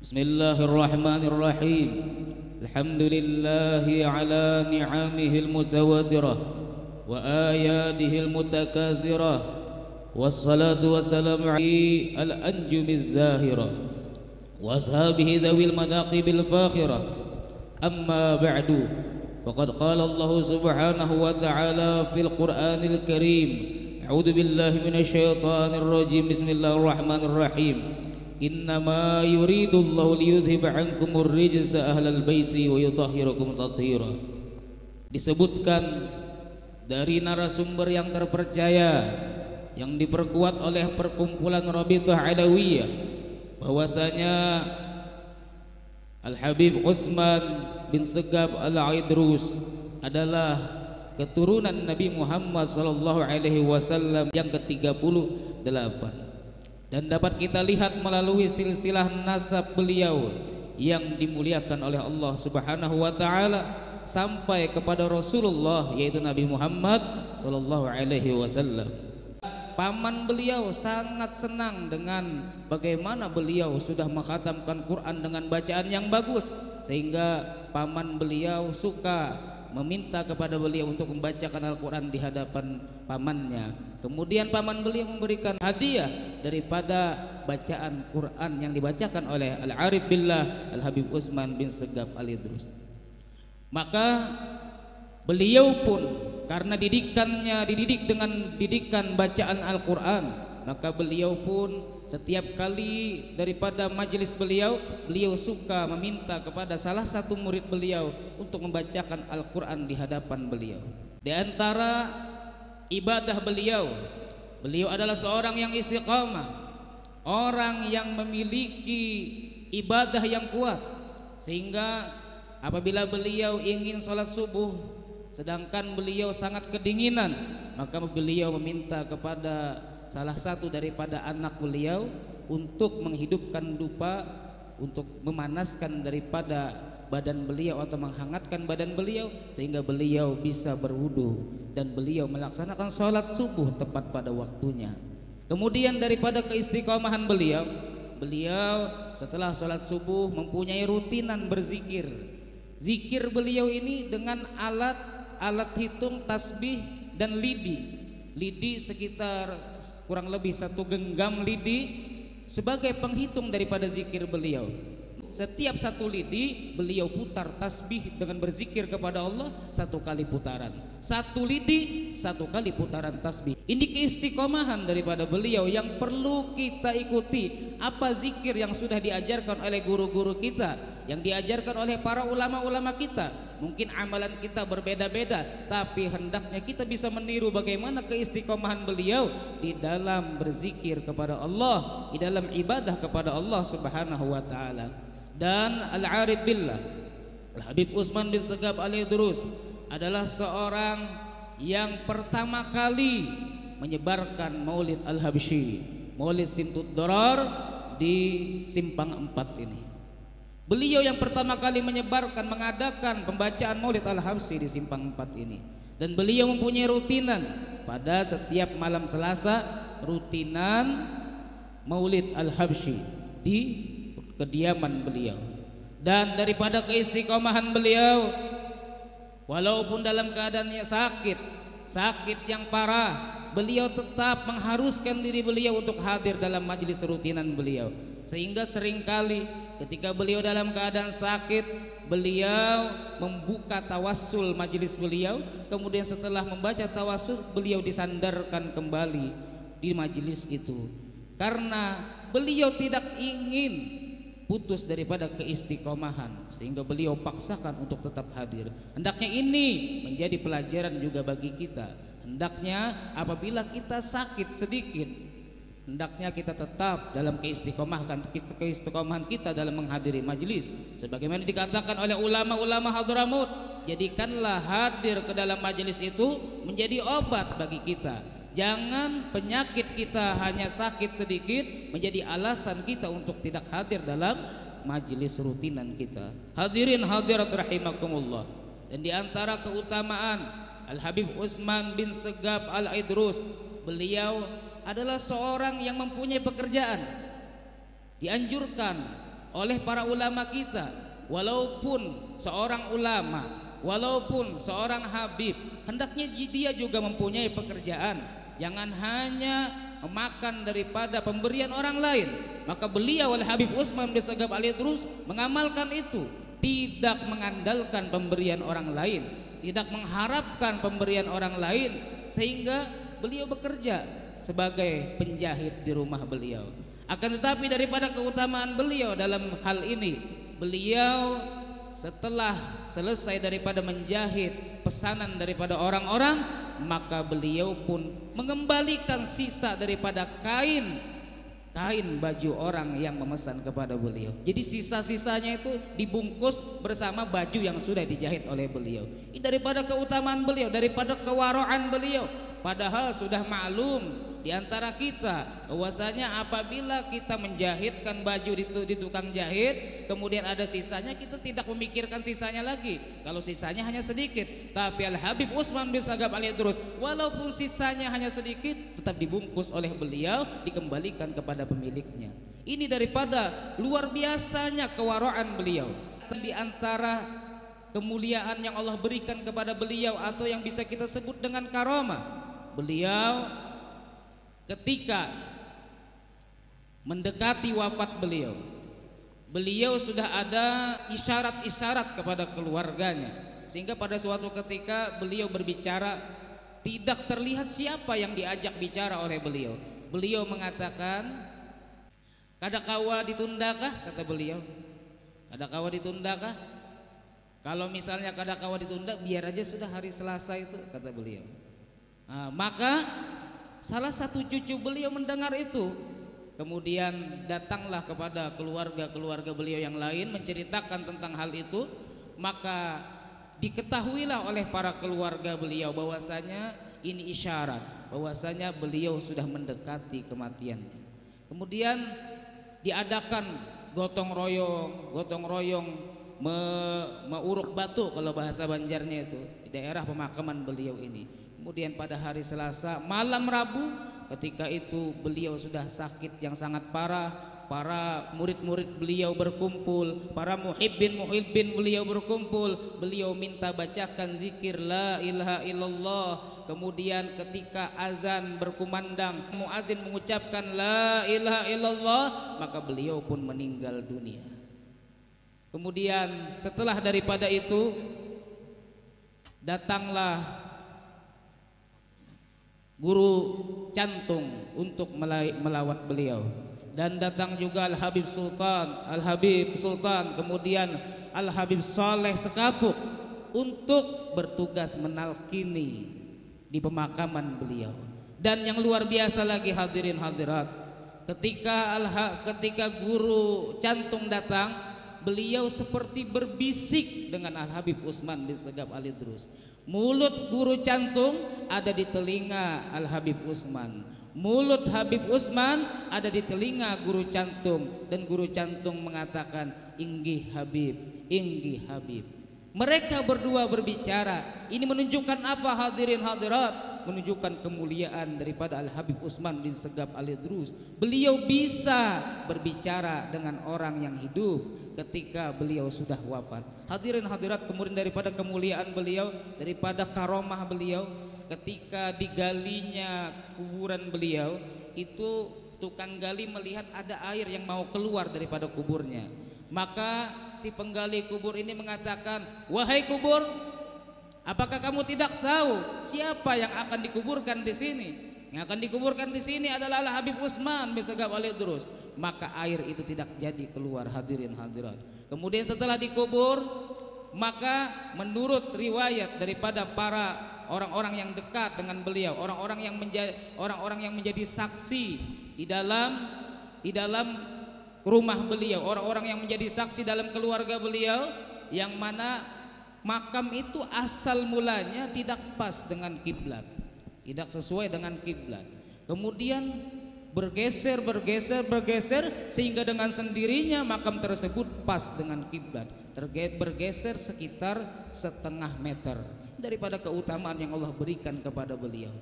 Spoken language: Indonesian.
Bismillahirrahmanirrahim. Alhamdulillahi ala ni'amihil mutawatirah wa ayadihil mutakazirah, wassalatu wassalamu ala al-anjumiz zahirah wa ashabihi dhawil manaqibil fakhirah. Amma ba'du, faqad qala Allah subhanahu wa ta'ala fil Qur'anil Karim, a'udzu billahi minasy syaithanir rajim. Bismillahirrahmanirrahim. Innama yuridullahu liyudhiba ankumur rijsa ahlal baiti wa yutahhirakum tathira. Disebutkan dari narasumber yang terpercaya yang diperkuat oleh perkumpulan Rabithah Alawiyah bahwasanya Al-Habib Utsman bin Segaf Al-Aidrus adalah keturunan Nabi Muhammad sallallahu alaihi wasallam yang ke-38. Dan dapat kita lihat melalui silsilah nasab beliau yang dimuliakan oleh Allah Subhanahu wa taala sampai kepada Rasulullah, yaitu Nabi Muhammad sallallahu alaihi wasallam. Paman beliau sangat senang dengan bagaimana beliau sudah mengkhatamkan Quran dengan bacaan yang bagus, sehingga paman beliau suka meminta kepada beliau untuk membacakan Al-Quran di hadapan pamannya. Kemudian paman beliau memberikan hadiah daripada bacaan Quran yang dibacakan oleh Al-Arif Billah Al-Habib Utsman bin Segaf Al-Idrus. Maka beliau pun karena didikannya dididik dengan didikan bacaan Al-Quran, maka beliau pun setiap kali daripada majelis beliau suka meminta kepada salah satu murid beliau untuk membacakan Al-Quran di hadapan beliau. Di antara ibadah beliau adalah seorang yang istiqamah, orang yang memiliki ibadah yang kuat, sehingga apabila beliau ingin sholat subuh sedangkan beliau sangat kedinginan, maka beliau meminta kepada salah satu daripada anak beliau untuk menghidupkan dupa untuk memanaskan daripada badan beliau atau menghangatkan badan beliau sehingga beliau bisa berwudu dan beliau melaksanakan sholat subuh tepat pada waktunya. Kemudian daripada keistiqomahan beliau setelah sholat subuh mempunyai rutinan berzikir. Zikir beliau ini dengan alat hitung, tasbih dan lidi sekitar kurang lebih 1 genggam lidi sebagai penghitung daripada zikir beliau. Setiap 1 lidi beliau putar tasbih dengan berzikir kepada Allah 1 kali putaran. 1 lidi 1 kali putaran tasbih. Ini keistiqomahan daripada beliau yang perlu kita ikuti. Apa zikir yang sudah diajarkan oleh guru-guru kita, yang diajarkan oleh para ulama-ulama kita. Mungkin amalan kita berbeda-beda, tapi hendaknya kita bisa meniru bagaimana keistiqomahan beliau di dalam berzikir kepada Allah, di dalam ibadah kepada Allah Subhanahu wa taala. Dan Al-Arif Billah Al-Habib Utsman bin Segaf Al-Idrus adalah seorang yang pertama kali menyebarkan Maulid Al-Habsyi, Maulid Sintud Dorar di Simpang 4 ini. Beliau yang pertama kali mengadakan pembacaan Maulid Al-Habsyi di Simpang 4 ini. Dan beliau mempunyai rutinan pada setiap malam Selasa, rutinan Maulid Al-Habsyi di kediaman beliau. Dan daripada keistiqomahan beliau, walaupun dalam keadaannya sakit yang parah, beliau tetap mengharuskan diri beliau untuk hadir dalam majelis rutinan beliau. Sehingga seringkali ketika beliau dalam keadaan sakit, beliau membuka tawassul majelis beliau. Kemudian setelah membaca tawassul, beliau disandarkan kembali di majelis itu, karena beliau tidak ingin putus daripada keistiqomahan, sehingga beliau paksakan untuk tetap hadir. Hendaknya ini menjadi pelajaran juga bagi kita. Hendaknya apabila kita sakit sedikit, hendaknya kita tetap dalam keistiqomahan kita dalam menghadiri majelis. Sebagaimana dikatakan oleh ulama-ulama Hadramut, jadikanlah hadir ke dalam majelis itu menjadi obat bagi kita. Jangan penyakit kita hanya sakit sedikit menjadi alasan kita untuk tidak hadir dalam majelis rutinan kita. Hadirin hadirat rahimakumullah. Dan di antara keutamaan Al-Habib Utsman bin Segaf Al-Idrus, beliau adalah seorang yang mempunyai pekerjaan. Dianjurkan oleh para ulama kita. Walaupun seorang ulama, walaupun seorang habib, hendaknya dia juga mempunyai pekerjaan. Jangan hanya memakan daripada pemberian orang lain. Maka beliau Al-Habib Utsman bin Sagaf Al-Idrus mengamalkan itu, tidak mengandalkan pemberian orang lain, tidak mengharapkan pemberian orang lain, sehingga beliau bekerja sebagai penjahit di rumah beliau. Akan tetapi daripada keutamaan beliau dalam hal ini, beliau setelah selesai daripada menjahit pesanan daripada orang-orang, maka beliau pun mengembalikan sisa daripada kain baju orang yang memesan kepada beliau. Jadi sisa-sisanya itu dibungkus bersama baju yang sudah dijahit oleh beliau. Ini daripada keutamaan beliau, daripada kewaraan beliau. Padahal sudah maklum di antara kita bahwasanya apabila kita menjahitkan baju di tukang jahit, kemudian ada sisanya, kita tidak memikirkan sisanya lagi. Kalau sisanya hanya sedikit, tapi Al-Habib Utsman bin Sagaf Al-Idrus, walaupun sisanya hanya sedikit, tetap dibungkus oleh beliau, dikembalikan kepada pemiliknya. Ini daripada luar biasanya kewaraan beliau. Di antara kemuliaan yang Allah berikan kepada beliau atau yang bisa kita sebut dengan karamah, beliau ketika mendekati wafat beliau sudah ada isyarat-isyarat kepada keluarganya, sehingga pada suatu ketika beliau berbicara tidak terlihat siapa yang diajak bicara oleh beliau. Beliau mengatakan, "Kadakawa ditundakah?" kata beliau. "Kadakawa ditundakah? Kalau misalnya kadakawa ditunda, biar aja sudah hari Selasa itu," kata beliau. Maka salah satu cucu beliau mendengar itu, kemudian datanglah kepada keluarga beliau yang lain menceritakan tentang hal itu. Maka diketahuilah oleh para keluarga beliau bahwasanya ini isyarat bahwasanya beliau sudah mendekati kematiannya. Kemudian diadakan gotong royong meuruk batu kalau bahasa Banjarnya itu, di daerah pemakaman beliau ini. Kemudian pada hari Selasa malam Rabu, ketika itu beliau sudah sakit yang sangat parah. Para murid-murid beliau berkumpul, para muhibbin beliau berkumpul. Beliau minta bacakan zikir la ilaha illallah. Kemudian ketika azan berkumandang, muazin mengucapkan la ilaha illallah, maka beliau pun meninggal dunia. Kemudian setelah daripada itu datanglah guru cantung untuk melawat beliau, dan datang juga Al-Habib Sultan, kemudian Al-Habib Saleh Sekapuk untuk bertugas menalkini di pemakaman beliau. Dan yang luar biasa lagi hadirin hadirat, ketika guru cantung datang, beliau seperti berbisik dengan Al-Habib Utsman bin Sagaf Al-Idrus. Mulut guru cantung ada di telinga Al-Habib Utsman, mulut Habib Utsman ada di telinga guru cantung, dan guru cantung mengatakan, "Inggih Habib, inggih Habib." Mereka berdua berbicara. Ini menunjukkan apa hadirin hadirat? Menunjukkan kemuliaan daripada Al-Habib Utsman bin Sagaf Al-Idrus. Beliau bisa berbicara dengan orang yang hidup ketika beliau sudah wafat. Hadirin hadirat, kemudian daripada kemuliaan beliau, daripada karomah beliau, ketika digalinya kuburan beliau itu, tukang gali melihat ada air yang mau keluar daripada kuburnya. Maka si penggali kubur ini mengatakan, "Wahai kubur, apakah kamu tidak tahu siapa yang akan dikuburkan di sini? Yang akan dikuburkan di sini adalah Al-Habib Utsman bin Sagaf Al-Idrus." Maka air itu tidak jadi keluar, hadirin hadirat. Kemudian setelah dikubur, maka menurut riwayat daripada para orang-orang yang dekat dengan beliau, orang-orang yang menjadi saksi di dalam rumah beliau, orang-orang yang menjadi saksi dalam keluarga beliau, yang mana makam itu asal mulanya tidak pas dengan kiblat, tidak sesuai dengan kiblat. Kemudian bergeser sehingga dengan sendirinya makam tersebut pas dengan kiblat, bergeser sekitar 0,5 meter daripada keutamaan yang Allah berikan kepada beliau.